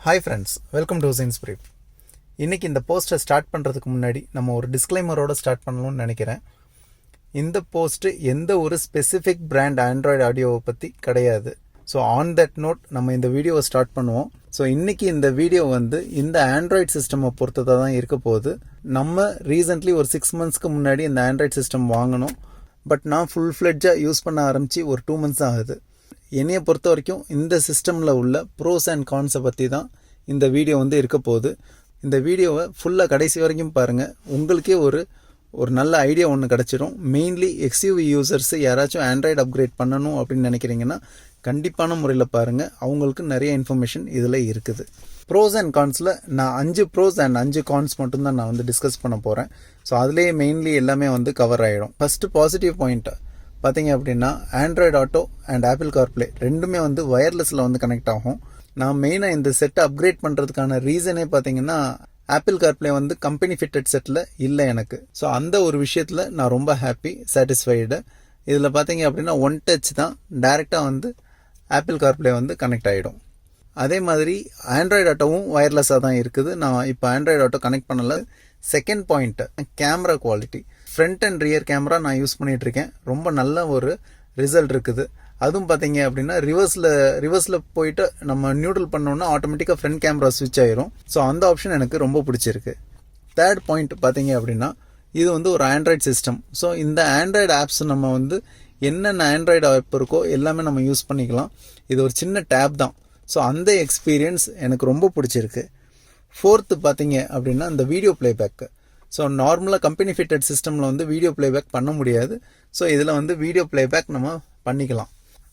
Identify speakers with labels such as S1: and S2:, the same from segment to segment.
S1: Hi friends, welcome to Hussain's brief. இன்றைக்கி இந்த போஸ்ட்டை ஸ்டார்ட் பண்ணுறதுக்கு முன்னாடி நம்ம ஒரு டிஸ்க்ளைமரோடு ஸ்டார்ட் பண்ணணும்னு நினைக்கிறேன். இந்த போஸ்ட்டு எந்த ஒரு ஸ்பெசிஃபிக் பிராண்ட் ஆண்ட்ராய்டு ஆடியோவை பற்றி கிடையாது. ஸோ ஆன் தட் நோட் நம்ம இந்த வீடியோவை ஸ்டார்ட் பண்ணுவோம். ஸோ இன்றைக்கி இந்த வீடியோ இந்த ஆண்ட்ராய்டு சிஸ்டமை பொறுத்ததாக தான் இருக்க போகுது. நம்ம ரீசெண்ட்லி ஒரு 6 monthsக்கு முன்னாடி இந்த ஆண்ட்ராய்டு சிஸ்டம் வாங்கினோம். பட் நான் ஃபுல் ஃப்ளெட்ஜாக யூஸ் பண்ண ஆரம்பித்து ஒரு 2 months ஆகுது. என்னையை பொறுத்த வரைக்கும் இந்த சிஸ்டமில் உள்ள ப்ரோஸ் அண்ட் கான்ஸை பற்றி தான் இந்த வீடியோ இருக்க போகுது. இந்த வீடியோவை ஃபுல்லாக கடைசி வரைக்கும் பாருங்கள். உங்களுக்கே ஒரு நல்ல ஐடியா ஒன்று கிடச்சிரும். மெயின்லி XUV யூசர்ஸ் யாராச்சும் ஆண்ட்ராய்டு அப்கிரேட் பண்ணணும் அப்படின்னு நினைக்கிறீங்கன்னா கண்டிப்பான முறையில் பாருங்கள். அவங்களுக்கு நிறைய இன்ஃபர்மேஷன் இதில் இருக்குது. ப்ரோஸ் அண்ட் கான்ஸில் நான் 5 ப்ரோஸ் அண்ட் 5 கான்ஸ் மட்டும்தான் நான் டிஸ்கஸ் பண்ண போகிறேன். ஸோ அதுலேயே மெயின்லி எல்லாமே கவர் ஆகிடும். ஃபஸ்ட்டு பாசிட்டிவ் பாயிண்ட் பார்த்தீங்க அப்படின்னா, Android auto and apple CarPlay ரெண்டுமே வயர்லெஸில் கனெக்ட் ஆகும். நான் மெயினாக இந்த செட்டை அப்கிரேட் பண்ணுறதுக்கான ரீசனே பார்த்தீங்கன்னா, apple CarPlay company fitted settle இல்லை எனக்கு. ஸோ அந்த ஒரு விஷயத்தில் நான் ரொம்ப ஹாப்பி, சாட்டிஸ்ஃபைடு. இதில் பார்த்தீங்க அப்படின்னா 1 touch தான் டைரெக்டாக ஆப்பிள் கார்ப்ளே கனெக்ட் ஆகிடும். அதே மாதிரி ஆண்ட்ராய்டு ஆட்டோவும் வயர்லெஸ்ஸாக தான் இருக்குது. நான் இப்போ ஆண்ட்ராய்டு ஆட்டோ கனெக்ட் பண்ணலை. Second point, camera quality. Front and rear camera நான் யூஸ் பண்ணிகிட்ருக்கேன். ரொம்ப நல்ல ஒரு ரிசல்ட் இருக்குது. அதுவும் பார்த்தீங்க அப்படின்னா ரிவர்ஸில் போயிட்டு நம்ம நியூட்ரல் பண்ணோன்னா ஆட்டோமேட்டிக்காக ஃப்ரண்ட் கேமரா ஸ்விட்ச் ஆயிரும். ஸோ அந்த ஆப்ஷன் எனக்கு ரொம்ப பிடிச்சிருக்கு. தேர்ட் பாயிண்ட் பார்த்தீங்க அப்படின்னா, இது ஒரு ஆண்ட்ராய்டு சிஸ்டம். ஸோ இந்த ஆண்ட்ராய்டு ஆப்ஸ் நம்ம என்னென்ன ஆண்ட்ராய்டு ஆப் இருக்கோ எல்லாமே நம்ம யூஸ் பண்ணிக்கலாம். இது ஒரு சின்ன டேப் தான். ஸோ அந்த எக்ஸ்பீரியன்ஸ் எனக்கு ரொம்ப பிடிச்சிருக்கு. ஃபோர்த்து பார்த்தீங்க அப்படின்னா, இந்த வீடியோ ப்ளேபேக்கு. ஸோ நார்மலாக கம்பெனி ஃபிட்டட் சிஸ்டமில் வீடியோ ப்ளேபேக் பண்ண முடியாது. ஸோ இதில் வீடியோ ப்ளேபேக் நம்ம பண்ணிக்கலாம்.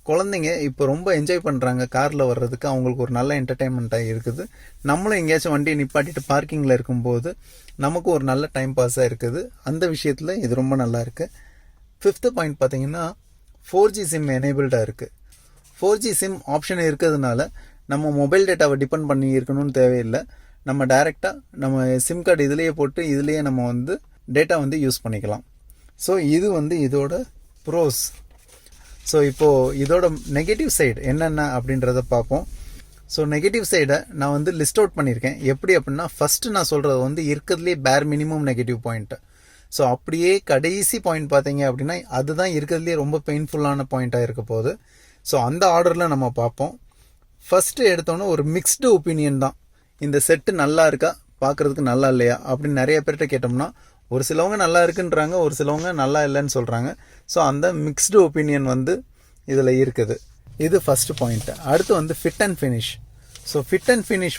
S1: குழந்தைங்க இப்போ ரொம்ப என்ஜாய் பண்ணுறாங்க காரில் வர்றதுக்கு. அவங்களுக்கு ஒரு நல்ல என்டர்டெயின்மெண்ட்டாக இருக்குது. நம்மளும் எங்கேயாச்சும் வண்டியை நிப்பாட்டிட்டு பார்க்கிங்கில் இருக்கும்போது நமக்கு ஒரு நல்ல டைம் பாஸாக இருக்குது. அந்த விஷயத்தில் இது ரொம்ப நல்லா இருக்குது. ஃபிஃப்த்து பாயிண்ட் பார்த்தீங்கன்னா, 4G சிம் எனேபிள்டாக இருக்குது. 4G சிம் ஆப்ஷன் இருக்கிறதுனால நம்ம மொபைல் டேட்டாவை டிபெண்ட் பண்ணி இருக்கணும்னு தேவையில்லை. நம்ம டைரெக்டாக நம்ம சிம் கார்டு இதிலேயே போட்டு இதிலேயே நம்ம டேட்டா யூஸ் பண்ணிக்கலாம். ஸோ இது இதோட ப்ரோஸ். ஸோ இப்போது இதோட நெகட்டிவ் சைடு என்னென்ன அப்படின்றத பார்ப்போம். ஸோ நெகட்டிவ் சைடை நான் லிஸ்ட் அவுட் பண்ணியிருக்கேன். எப்படி அப்படின்னா, ஃபஸ்ட்டு நான் சொல்கிறது இருக்கிறதுலே பேர் மினிமம் நெகட்டிவ் பாயிண்ட்டு. ஸோ அப்படியே கடைசி பாயிண்ட் பார்த்தீங்க அப்படின்னா, அதுதான் இருக்கிறதுலே ரொம்ப பெயின்ஃபுல்லான பாயிண்ட்டாக இருக்க போகுது. ஸோ அந்த ஆர்டரில் நம்ம பார்ப்போம். ஃபஸ்ட்டு எடுத்தோன்னே ஒரு மிக்ஸ்டு ஒப்பீனியன் தான். இந்த செட்டு நல்லா இருக்கா, பார்க்குறதுக்கு நல்லா இல்லையா அப்படின்னு நிறைய பேர்கிட்ட கேட்டோம்னா, ஒரு சிலவங்க நல்லா இருக்குன்றாங்க, ஒரு சிலவங்க நல்லா இல்லைன்னு சொல்கிறாங்க. ஸோ அந்த மிக்ஸ்டு ஒப்பீனியன் இதில் இருக்குது. இது ஃபஸ்ட்டு பாயிண்ட்டு. அடுத்து fit and finish. So fit and finish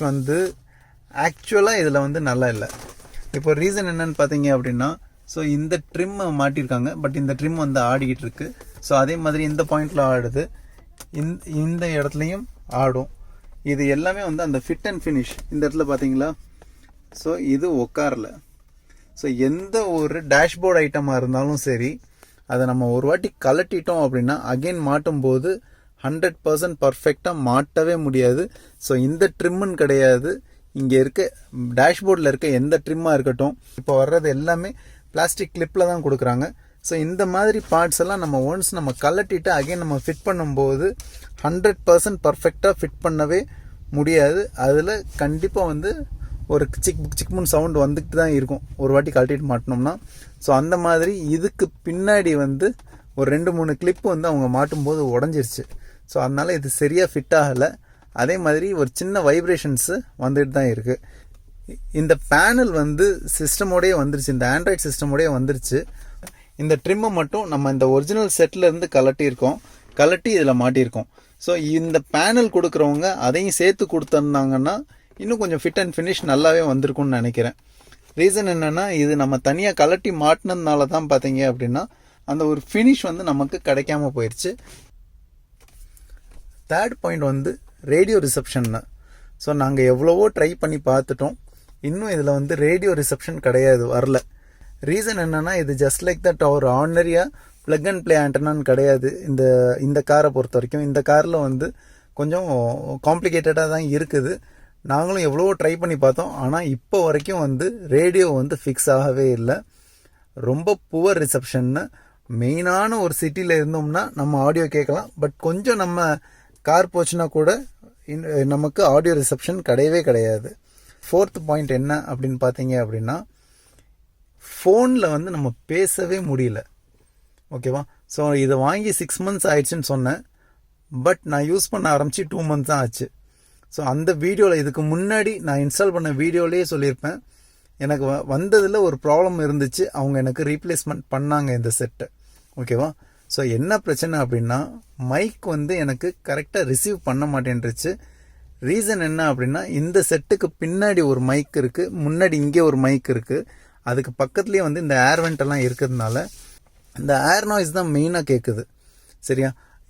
S1: ஆக்சுவலாக இதில் நல்லா இல்லை. இப்போ ரீசன் என்னன்னு பார்த்தீங்க அப்படின்னா, ஸோ இந்த ட்ரிம் மாட்டியிருக்காங்க. பட் இந்த ட்ரிம் ஆடிக்கிட்டு இருக்கு. ஸோ அதே மாதிரி இந்த பாயிண்டில் ஆடுது, இந்த இடத்துலையும் ஆடும். இது எல்லாமே அந்த ஃபிட் அண்ட் ஃபினிஷ் இந்த இடத்துல பார்த்தீங்களா. ஸோ இது உட்காரல. ஸோ எந்த ஒரு டேஷ்போர்டு ஐட்டமாக இருந்தாலும் சரி, அதை நம்ம ஒரு வாட்டி கலட்டிட்டோம் அப்படின்னா அகெயின் மாட்டும்போது 100% பர்ஃபெக்டாக மாட்டவே முடியாது. ஸோ இந்த ட்ரிம்முன்னு கிடையாது, இங்கே இருக்க டேஷ்போர்டில் இருக்க எந்த ட்ரிம்மாக இருக்கட்டும், இப்போ வர்றது எல்லாமே பிளாஸ்டிக் கிளிப்பில் தான் கொடுக்குறாங்க. ஸோ இந்த மாதிரி பார்ட்ஸ் எல்லாம் நம்ம ஒன்ஸ் நம்ம கலட்டிட்டு அகைன் நம்ம ஃபிட் பண்ணும்போது 100% பர்ஃபெக்டாக ஃபிட் பண்ணவே முடியாது. அதில் கண்டிப்பாக ஒரு சிக்முன் சவுண்ட் வந்துட்டு தான் இருக்கும் ஒரு வாட்டி கழட்டிட்டு மாட்டினோம்னா. ஸோ அந்த மாதிரி இதுக்கு பின்னாடி ஒரு 2-3 கிளிப்பு அவங்க மாட்டும்போது உடஞ்சிருச்சு. ஸோ அதனால் இது சரியாக ஃபிட் ஆகலை. அதே மாதிரி ஒரு சின்ன வைப்ரேஷன்ஸு வந்துட்டு தான் இருக்குது. இந்த பேனல் சிஸ்டமோடயே வந்துருச்சு, இந்த ஆண்ட்ராய்டு சிஸ்டமோடயே வந்துருச்சு. இந்த ட்ரிம்மை மட்டும் நம்ம இந்த ஒரிஜினல் செட்லேருந்து கலட்டி இதில் மாட்டியிருக்கோம். ஸோ இந்த பேனல் கொடுக்குறவங்க அதையும் சேர்த்து கொடுத்துருந்தாங்கன்னா இன்னும் கொஞ்சம் ஃபிட் அண்ட் ஃபினிஷ் நல்லாவே வந்திருக்கும்னு நினைக்கிறேன். ரீசன் என்னென்னா, இது நம்ம தனியாக கலட்டி மாட்டினதுனால தான் பார்த்தீங்க அப்படின்னா அந்த ஒரு ஃபினிஷ் நமக்கு கிடைக்காம போயிடுச்சு. தேர்ட் பாயிண்ட் ரேடியோ ரிசப்ஷன்னு. ஸோ நாங்கள் எவ்வளவோ ட்ரை பண்ணி பார்த்துட்டோம், இன்னும் இதில் ரேடியோ ரிசப்ஷன் கிடையாது, வரல. ரீசன் என்னென்னா, இது ஜஸ்ட் லைக் தட் ஒரு ஆர்டினரியாக ப்ளக் அண்ட் ப்ளே ஆண்டனான்னு கிடையாது. இந்த காரை பொறுத்த வரைக்கும் இந்த காரில் கொஞ்சம் காம்ப்ளிகேட்டடாக தான் இருக்குது. நாங்களும் எவ்வளவோ ட்ரை பண்ணி பார்த்தோம், ஆனால் இப்போ வரைக்கும் ரேடியோ ஃபிக்ஸ் ஆகவே இல்லை. ரொம்ப புவர் ரிசப்ஷன்னு. மெயினான ஒரு சிட்டியில் இருந்தோம்னா நம்ம ஆடியோ கேட்கலாம். பட் கொஞ்சம் நம்ம கார் போச்சுன்னா கூட நமக்கு ஆடியோ ரிசப்ஷன் கிடையவே கிடையாது. 4th பாயிண்ட் என்ன அப்படின்னு பார்த்தீங்க அப்படின்னா, ஃபோனில் வந்து நம்ம பேசவே முடியல. ஓகேவா? ஸோ இதை வாங்கி 6 months ஆயிடுச்சுன்னு சொன்னேன். பட் நான் யூஸ் பண்ண ஆரம்பித்து 2 months தான் ஆச்சு. ஸோ அந்த வீடியோவில் இதுக்கு முன்னாடி நான் இன்ஸ்டால் பண்ண வீடியோலேயே சொல்லியிருப்பேன், எனக்கு வந்ததில் ஒரு ப்ராப்ளம் இருந்துச்சு. அவங்க எனக்கு ரீப்ளேஸ்மெண்ட் பண்ணாங்க இந்த செட்டை. ஓகேவா? ஸோ என்ன பிரச்சனை அப்படின்னா, மைக் வந்து எனக்கு கரெக்டாக ரிசீவ் பண்ண மாட்டேன்ருச்சு. ரீசன் என்ன அப்படின்னா, இந்த செட்டுக்கு பின்னாடி ஒரு மைக் இருக்குது, முன்னாடி இங்கே ஒரு மைக் இருக்குது, அதுக்கு பக்கத்துலேயே வந்து இந்த ஏர் வெண்டெல்லாம் இருக்கிறதுனால இந்த ஏர் நாய்ஸ் தான் மெயினாக கேட்குது. சரியா?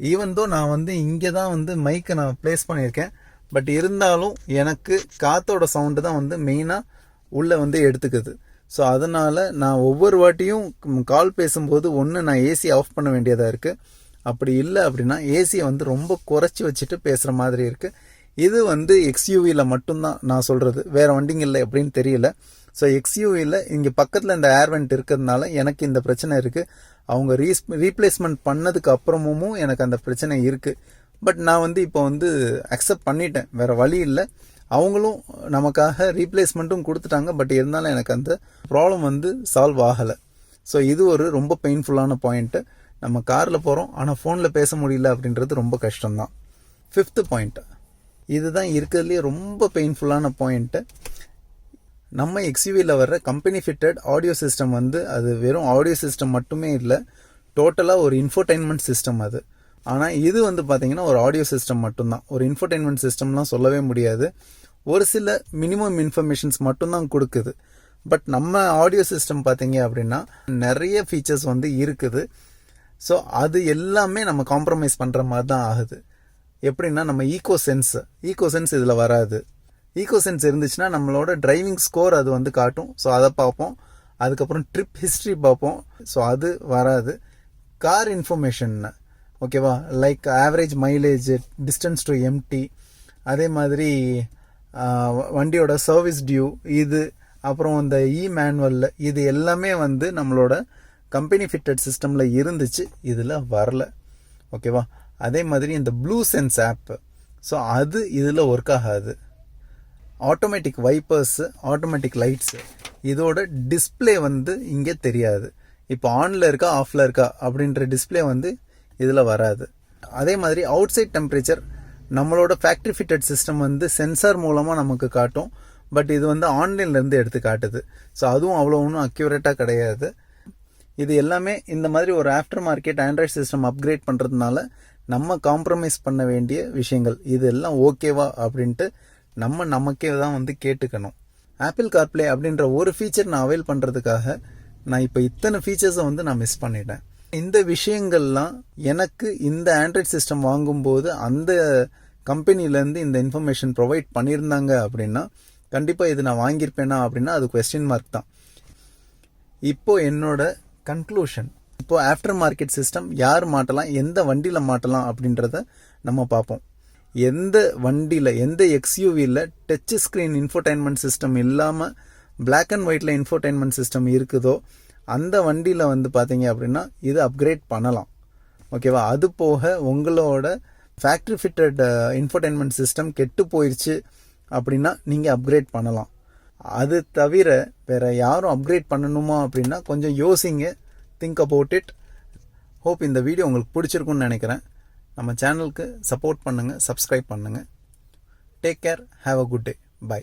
S1: ஈவன் தோ நான் வந்து இங்கே தான் வந்து மைக்கை நான் ப்ளேஸ் பண்ணியிருக்கேன். பட் இருந்தாலும் எனக்கு காற்றோட சவுண்டு தான் வந்து மெயினாக உள்ளே வந்து எடுத்துக்குது. ஸோ அதனால் நான் ஒவ்வொரு வாட்டியும் கால் பேசும்போது ஒன்று நான் ஏசி ஆஃப் பண்ண வேண்டியதாக இருக்குது. அப்படி இல்லை அப்படின்னா ஏசியை வந்து ரொம்ப குறைச்சி வச்சுட்டு பேசுகிற மாதிரி இருக்குது. இது வந்து எக்ஸ்யூவியில் மட்டும்தான் நான் சொல்கிறது, வேறு வண்டிங்க இல்லை எப்படின்னு தெரியல. ஸோ எக்ஸ்யூவியில் இங்கே பக்கத்தில் இந்த ஏர்வெண்ட் இருக்கிறதுனால எனக்கு இந்த பிரச்சனை இருக்குது. அவங்க ரீப்ளேஸ்மெண்ட் பண்ணதுக்கு அப்புறமும் எனக்கு அந்த பிரச்சனை இருக்குது. பட் நான் வந்து இப்போ வந்து அக்செப்ட் பண்ணிட்டேன், வேறு வழி இல்லை. அவங்களும் நமக்காக ரீப்ளேஸ்மெண்ட்டும் கொடுத்துட்டாங்க. பட் இருந்தாலும் எனக்கு அந்த ப்ராப்ளம் வந்து சால்வ் ஆகலை. ஸோ இது ஒரு ரொம்ப பெயின்ஃபுல்லான பாயிண்ட்டு. நம்ம காரில் போகிறோம், ஆனால் ஃபோனில் பேச முடியல அப்படின்றது ரொம்ப கஷ்டம்தான். 5th பாயிண்ட், இதுதான் இருக்கிறதுலேயே ரொம்ப பெயின்ஃபுல்லான பாயிண்ட்டு. நம்ம எக்ஸ்யூவியில் வர்ற கம்பெனி ஃபிட்டட் ஆடியோ சிஸ்டம் வந்து அது வெறும் ஆடியோ சிஸ்டம் மட்டுமே இல்லை, டோட்டலாக ஒரு இன்ஃபோடைன்மெண்ட் சிஸ்டம் அது. ஆனால் இது வந்து பார்த்திங்கன்னா ஒரு ஆடியோ சிஸ்டம் மட்டும்தான், ஒரு இன்ஃபோடைன்மெண்ட் சிஸ்டம்லாம் சொல்லவே முடியாது. ஒரு சில மினிமம் இன்ஃபர்மேஷன்ஸ் மட்டும்தான் கொடுக்குது. பட் நம்ம ஆடியோ சிஸ்டம் பார்த்தீங்க அப்படின்னா நிறைய ஃபீச்சர்ஸ் வந்து இருக்குது. ஸோ அது எல்லாமே நம்ம காம்ப்ரமைஸ் பண்ணுற மாதிரி தான் ஆகுது. எப்படின்னா நம்ம ஈகோ சென்ஸ் இதில் வராது. ஈகோ சென்ஸ் இருந்துச்சுன்னா நம்மளோட டிரைவிங் ஸ்கோர் அது வந்து காட்டும். ஸோ அதை பார்ப்போம். அதுக்கப்புறம் ட்ரிப் ஹிஸ்ட்ரி பார்ப்போம். ஸோ அது வராது. கார் இன்ஃபர்மேஷன், ஓகேவா, like average mileage, distance to empty, அதே மாதிரி வண்டியோட சர்வீஸ் டியூ, இது அப்புறம் இந்த மேனுவல், இது எல்லாமே வந்து நம்மளோட கம்பெனி ஃபிட்டட் சிஸ்டமில் இருந்துச்சு, இதில் வரல. ஓகேவா? அதே மாதிரி இந்த ப்ளூ சென்ஸ் ஆப், ஸோ அது இதில் ஒர்க் ஆகாது. ஆட்டோமேட்டிக் வைப்பர்ஸு, ஆட்டோமேட்டிக் லைட்ஸு, இதோட டிஸ்பிளே வந்து இங்கே தெரியாது. இப்போ ஆனில் இருக்கா ஆஃபில் இருக்கா அப்படின்ற டிஸ்பிளே வந்து இதில் வராது. அதே மாதிரி அவுட் சைட் டெம்பரேச்சர் நம்மளோட ஃபேக்ட்ரி ஃபிட்டட் சிஸ்டம் வந்து சென்சார் மூலமாக நமக்கு காட்டும். பட் இது வந்து ஆன்லைன்லேருந்து எடுத்து காட்டுது. ஸோ அதுவும் அவ்வளோ ஒன்றும் அக்யூரேட்டாக கிடையாது. இது எல்லாமே இந்த மாதிரி ஒரு after market Android system upgrade பண்ணுறதுனால நம்ம காம்ப்ரமைஸ் பண்ண வேண்டிய விஷயங்கள் இது எல்லாம் ஓகேவா அப்படின்ட்டு நமக்கே தான் வந்து கேட்டுக்கணும். ஆப்பிள் கார்ப்ளே அப்படின்ற ஒரு ஃபீச்சர் நான் அவைல் பண்ணுறதுக்காக நான் இப்போ இத்தனை ஃபீச்சர்ஸை வந்து நான் மிஸ் பண்ணிட்டேன். இந்த விஷயங்கள்லாம் எனக்கு இந்த ஆண்ட்ராய்ட் சிஸ்டம் வாங்கும்போது அந்த கம்பெனிலேருந்து இந்த இன்ஃபர்மேஷன் ப்ரொவைட் பண்ணியிருந்தாங்க அப்படின்னா கண்டிப்பாக இது நான் வாங்கியிருப்பேனா அப்படின்னா அது கொஸ்டின் மார்க் தான். இப்போது என்னோட கன்க்ளூஷன், இப்போது ஆஃப்டர் மார்க்கெட் சிஸ்டம் யார் மாட்டலாம், எந்த வண்டியில் மாட்டலாம் அப்படின்றத நம்ம பார்ப்போம். எந்த வண்டியில், எந்த எக்ஸ்யூவியில் டச் ஸ்க்ரீன் இன்ஃபோடைன்மெண்ட் சிஸ்டம் இல்லாமல் பிளாக் அண்ட் ஒயிட்டில் இன்ஃபோடைன்மெண்ட் சிஸ்டம் இருக்குதோ அந்த வண்டியில் வந்து பார்த்தீங்க அப்படின்னா இது அப்கிரேட் பண்ணலாம். ஓகேவா? அது போக உங்களோட ஃபேக்ட்ரி ஃபிட்டட் இன்ஃபோடைன்மெண்ட் சிஸ்டம் கெட்டு போயிடுச்சு அப்படின்னா நீங்கள் அப்கிரேட் பண்ணலாம். அது தவிர வேறு யாரும் அப்கிரேட் பண்ணணுமா அப்படின்னா கொஞ்சம் யோசிங்க, திங்க் அபவுட் இட். ஹோப் இந்த வீடியோ உங்களுக்கு பிடிச்சிருக்குன்னு நினைக்கிறேன். நம்ம சேனலுக்கு சப்போர்ட் பண்ணுங்கள், சப்ஸ்கிரைப் பண்ணுங்கள். Take care, have a good day, by.